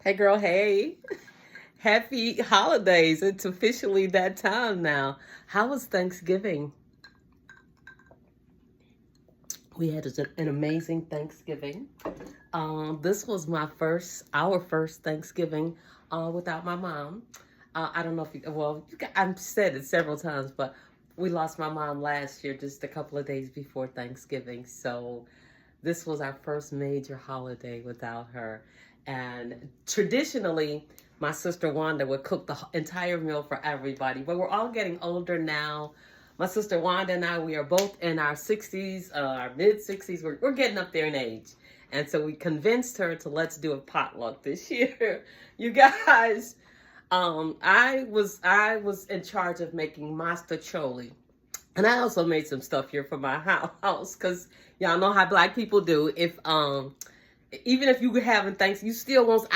Hey girl, hey. Happy holidays. It's officially that time now. How was Thanksgiving? We had an amazing Thanksgiving. This was our first Thanksgiving without my mom. I don't know if I've said it several times, but we lost my mom last year, just a couple of days before Thanksgiving. So this was our first major holiday without her. And traditionally, my sister Wanda would cook the entire meal for everybody. But we're all getting older now. My sister Wanda and I, we are both in our 60s, our mid 60s. We're getting up there in age. And so we convinced her to let's do a potluck this year. You guys, I was in charge of making mastacholi. And I also made some stuff here for my house because y'all know how black people do. If even if you were having thanks, you still want.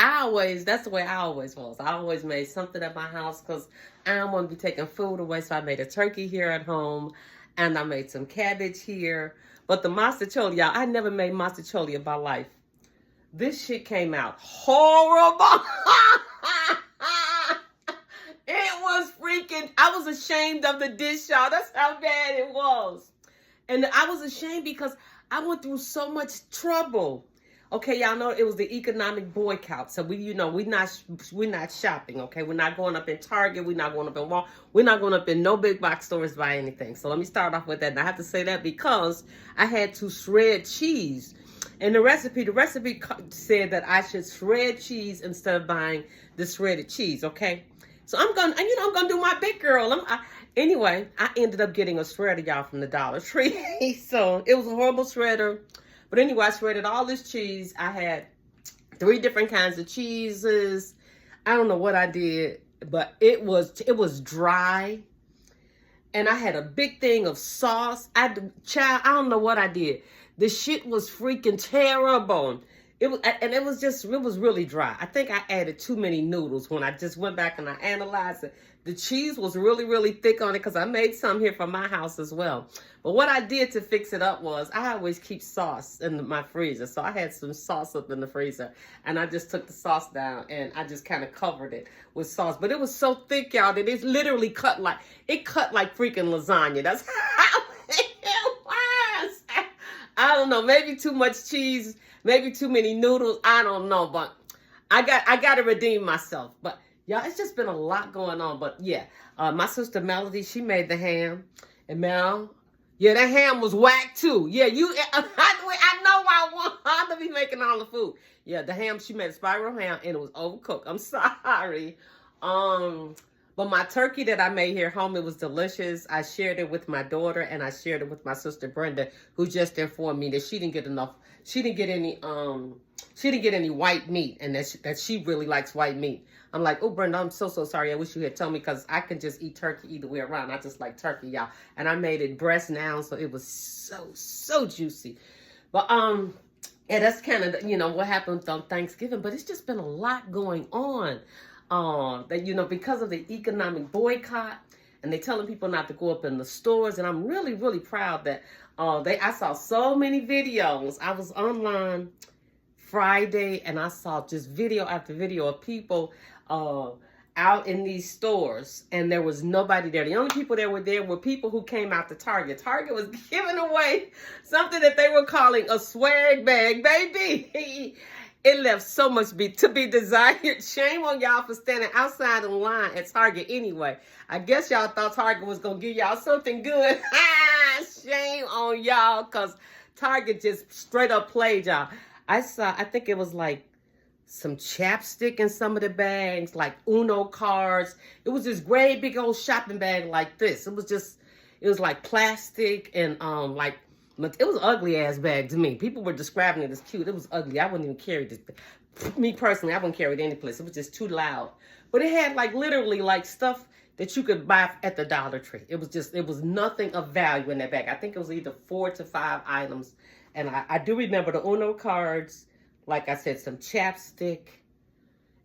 That's the way I always was. I always made something at my house because I don't want to be taking food away. So I made a turkey here at home, and I made some cabbage here. But the mastacholi, y'all, I never made mastacholi in my life. This shit came out horrible. It was freaking, I was ashamed of the dish, y'all. That's how bad it was. And I was ashamed because I went through so much trouble. Okay, y'all know it was the economic boycott. So we're not shopping, okay? We're not going up in Target, we're not going up in Walmart, we're not going up in no big box stores to buy anything. So let me start off with that. And I have to say that because I had to shred cheese. And the recipe said that I should shred cheese instead of buying the shredded cheese, okay? So I'm gonna do my big girl. Anyway, I ended up getting a shredder, y'all, from the Dollar Tree. So it was a horrible shredder. But anyway, I shredded all this cheese. I had 3 different kinds of cheeses. I don't know what I did, but it was dry. And I had a big thing of sauce. I don't know what I did. The shit was freaking terrible. It was really dry. I think I added too many noodles when I just went back and I analyzed it. The cheese was really, really thick on it because I made some here for my house as well. But what I did to fix it up was I always keep sauce in my freezer. So I had some sauce up in the freezer and I just took the sauce down and I just kind of covered it with sauce. But it was so thick, y'all, that it literally cut like freaking lasagna. That's how it was. I don't know, maybe too much cheese, maybe too many noodles. I don't know, but I got to redeem myself. But y'all, it's just been a lot going on. But yeah, my sister Melody, she made the ham, and Mel, yeah, that ham was whack too. Yeah, I know I want her to be making all the food. Yeah, the ham, she made a spiral ham, and it was overcooked. I'm sorry. Um, but my turkey that I made here home, it was delicious. I shared it with my daughter and I shared it with my sister Brenda, who just informed me that she didn't get enough. She didn't get any white meat, and that she really likes white meat. I'm like, oh Brenda, I'm so sorry. I wish you had told me because I can just eat turkey either way around. I just like turkey, y'all. And I made it breast down, so it was so juicy. But yeah, that's kind of what happened on Thanksgiving. But it's just been a lot going on. That because of the economic boycott, and they telling people not to go up in the stores. And I'm really, really proud that I saw so many videos. I was online Friday and I saw just video after video of people out in these stores, and there was nobody there. The only people that were there were people who came out to Target. Target was giving away something that they were calling a swag bag, baby. It left so much to be desired. Shame on y'all for standing outside in line at Target anyway. I guess y'all thought Target was going to give y'all something good. Shame on y'all, because Target just straight up played y'all. I think it was like some chapstick in some of the bags, like Uno cards. It was this great big old shopping bag like this. It was like plastic and like, it was an ugly ass bag to me. People were describing it as cute. It was ugly. I wouldn't even carry this. Me personally, I wouldn't carry it any place. It was just too loud. But it had like literally like stuff that you could buy at the Dollar Tree. It was nothing of value in that bag. I think it was either 4 to 5 items. And I do remember the Uno cards, like I said, some chapstick.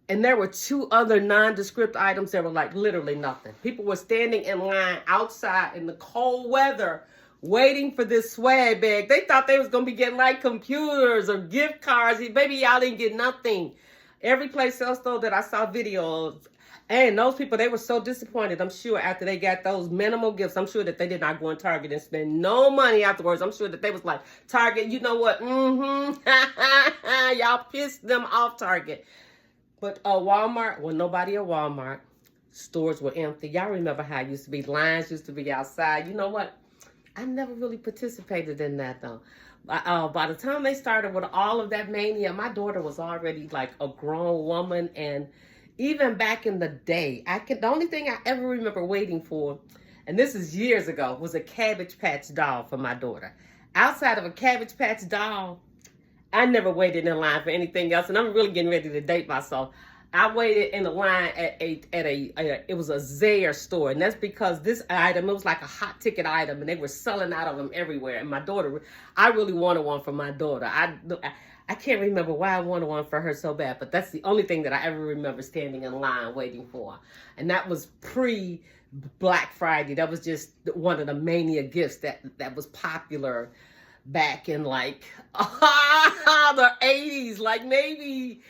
And there were 2 other nondescript items that were like literally nothing. People were standing in line outside in the cold weather waiting for this swag bag. They thought they was going to be getting like computers or gift cards. Baby, y'all didn't get nothing. Every place else though that I saw videos, and those people, they were so disappointed. I'm sure after they got those minimal gifts, I'm sure that they did not go in Target and spend no money afterwards. I'm sure that they was like, Target, you know what? Y'all pissed them off, Target. But Walmart, well, nobody at Walmart. Stores were empty. Y'all remember how it used to be? Lines used to be outside. You know what? I never really participated in that though. By the time they started with all of that mania, my daughter was already like a grown woman, and even back in the day, the only thing I ever remember waiting for, and this is years ago, was a Cabbage Patch doll for my daughter. Outside of a Cabbage Patch doll, I never waited in line for anything else, and I'm really getting ready to date myself. I waited in the line at it was a Zayre store, and that's because this item, it was like a hot ticket item, and they were selling out of them everywhere. And my daughter, I really wanted one for my daughter. I can't remember why I wanted one for her so bad, but that's the only thing that I ever remember standing in line waiting for, and that was pre Black Friday. That was just one of the mania gifts that was popular back in like the 80s, like maybe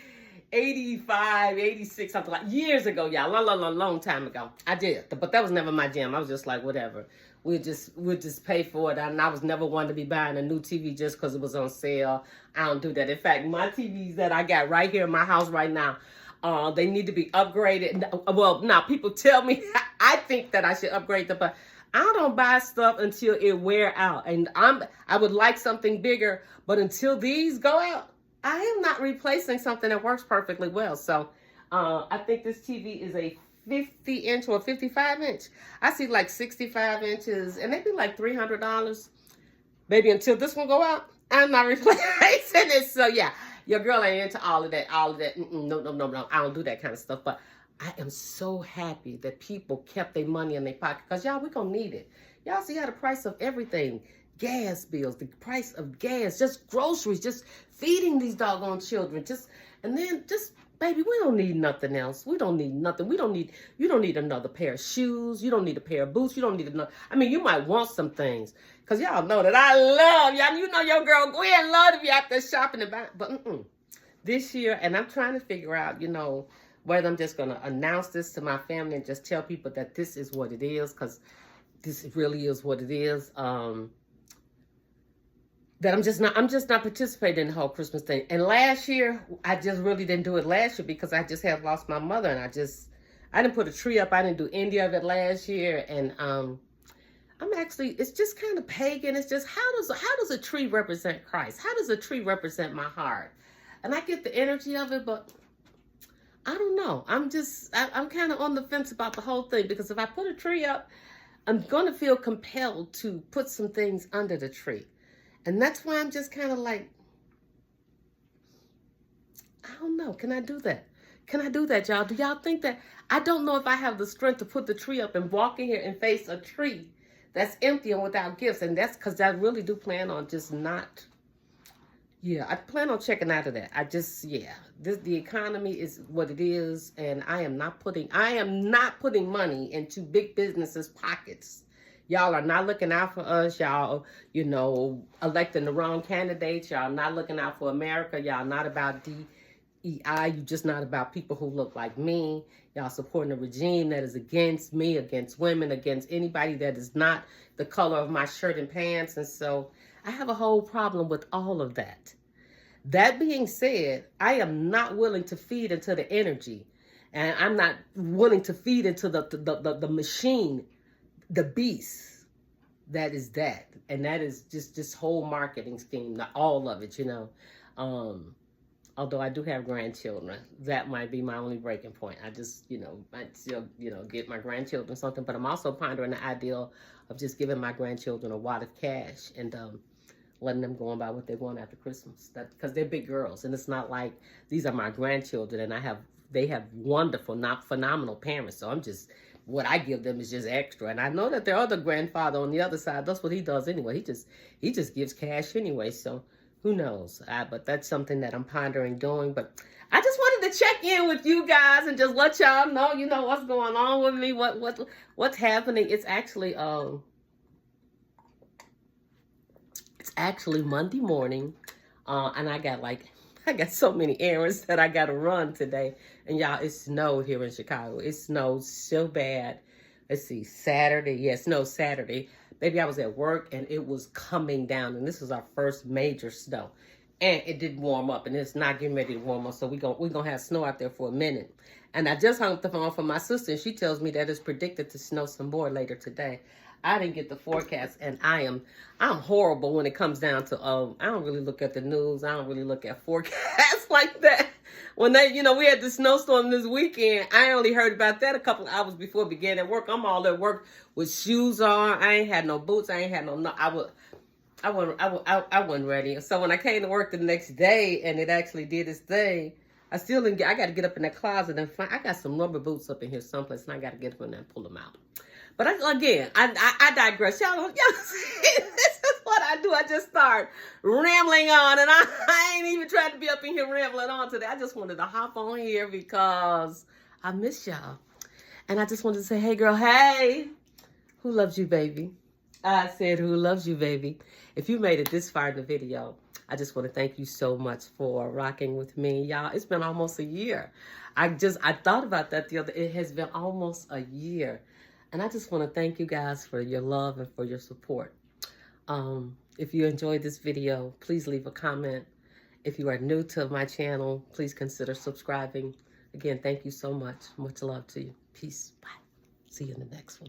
85, 86, something like years ago, y'all. Long time ago. I did, but that was never my jam. I was just like, whatever. We'll just pay for it. And I was never one to be buying a new TV just because it was on sale. I don't do that. In fact, my TVs that I got right here in my house right now, they need to be upgraded. Well, now people tell me I think that I should upgrade them, but I don't buy stuff until it wear out. And I would like something bigger, but until these go out, I am not replacing something that works perfectly well. So I think this TV is a 50-inch or 55-inch. I see like 65 inches, and they be like $300. Baby, until this one go out, I'm not replacing it. So yeah, your girl ain't into all of that. No. I don't do that kind of stuff. But I am so happy that people kept their money in their pocket, because y'all, we're going to need it. Y'all see how the price of everything, gas bills, the price of gas, just groceries, just feeding these doggone children, baby, we don't need nothing else. We don't need nothing. You don't need another pair of shoes. You don't need a pair of boots. You don't need another. I mean, you might want some things, because y'all know that I love y'all. You know your girl Gwen love to be out there shopping and buying. But this year, and I'm trying to figure out, whether I'm just going to announce this to my family and just tell people that this is what it is, because this really is what it is. That I'm just not participating in the whole Christmas thing. And last year, I just really didn't do it last year because I just had lost my mother, and I didn't put a tree up. I didn't do any of it last year. And it's just kind of pagan. It's just, how does a tree represent Christ? How does a tree represent my heart? And I get the energy of it, but I don't know. I'm kind of on the fence about the whole thing, because if I put a tree up, I'm going to feel compelled to put some things under the tree. And that's why I'm just kind of like, I don't know. Can I do that? Can I do that, y'all? Do y'all think that? I don't know if I have the strength to put the tree up and walk in here and face a tree that's empty and without gifts. And that's because I really do plan on just not. Yeah, I plan on checking out of that. The economy is what it is, and I am not putting money into big businesses' pockets. Y'all are not looking out for us. Y'all, electing the wrong candidates. Y'all not looking out for America. Y'all not about DEI. You just not about people who look like me. Y'all supporting a regime that is against me, against women, against anybody that is not the color of my shirt and pants. And so I have a whole problem with all of that. That being said, I am not willing to feed into the energy, and I'm not willing to feed into the machine, the beast that is that. And that is just this whole marketing scheme, not all of it, although I do have grandchildren. That might be my only breaking point. I just, might still, get my grandchildren something, but I'm also pondering the idea of just giving my grandchildren a wad of cash and letting them go and buy what they want after Christmas. Because they're big girls, and it's not like these are my grandchildren, and they have wonderful, not phenomenal parents. So what I give them is just extra. And I know that their other grandfather on the other side, that's what he does anyway. He just gives cash anyway. So who knows? But that's something that I'm pondering doing. But I just wanted to check in with you guys and just let y'all know, what's going on with me, what's happening. It's actually Monday morning, and I got like I got so many errands that I got to run today. And y'all, it snowed here in Chicago. It snowed so bad. Let's see, Saturday. Yeah, it snowed Saturday. Maybe I was at work and it was coming down. And this was our first major snow. And it didn't warm up. And it's not getting ready to warm up. So we're gonna have snow out there for a minute. And I just hung up the phone from my sister. And she tells me that it's predicted to snow some more later today. I didn't get the forecast, and I'm horrible when it comes down to I don't really look at the news. I don't really look at forecasts like that. When we had the snowstorm this weekend, I only heard about that a couple of hours before it began at work. I'm all at work with shoes on. I ain't had no boots. I ain't had no. I wasn't ready. So when I came to work the next day, and it actually did its thing, I still didn't I got to get up in that closet and find. I got some rubber boots up in here someplace, and I got to get up in there and pull them out. But I digress. Y'all see, this is what I do. I just start rambling on, and I ain't even trying to be up in here rambling on today. I just wanted to hop on here because I miss y'all. And I just wanted to say, hey, girl, hey, who loves you, baby? I said, who loves you, baby? If you made it this far in the video, I just want to thank you so much for rocking with me. Y'all, it's been almost a year. I thought about that the other. It has been almost a year. And I just want to thank you guys for your love and for your support. If you enjoyed this video, please leave a comment. If you are new to my channel, please consider subscribing. Again, thank you so much. Much love to you. Peace. Bye. See you in the next one.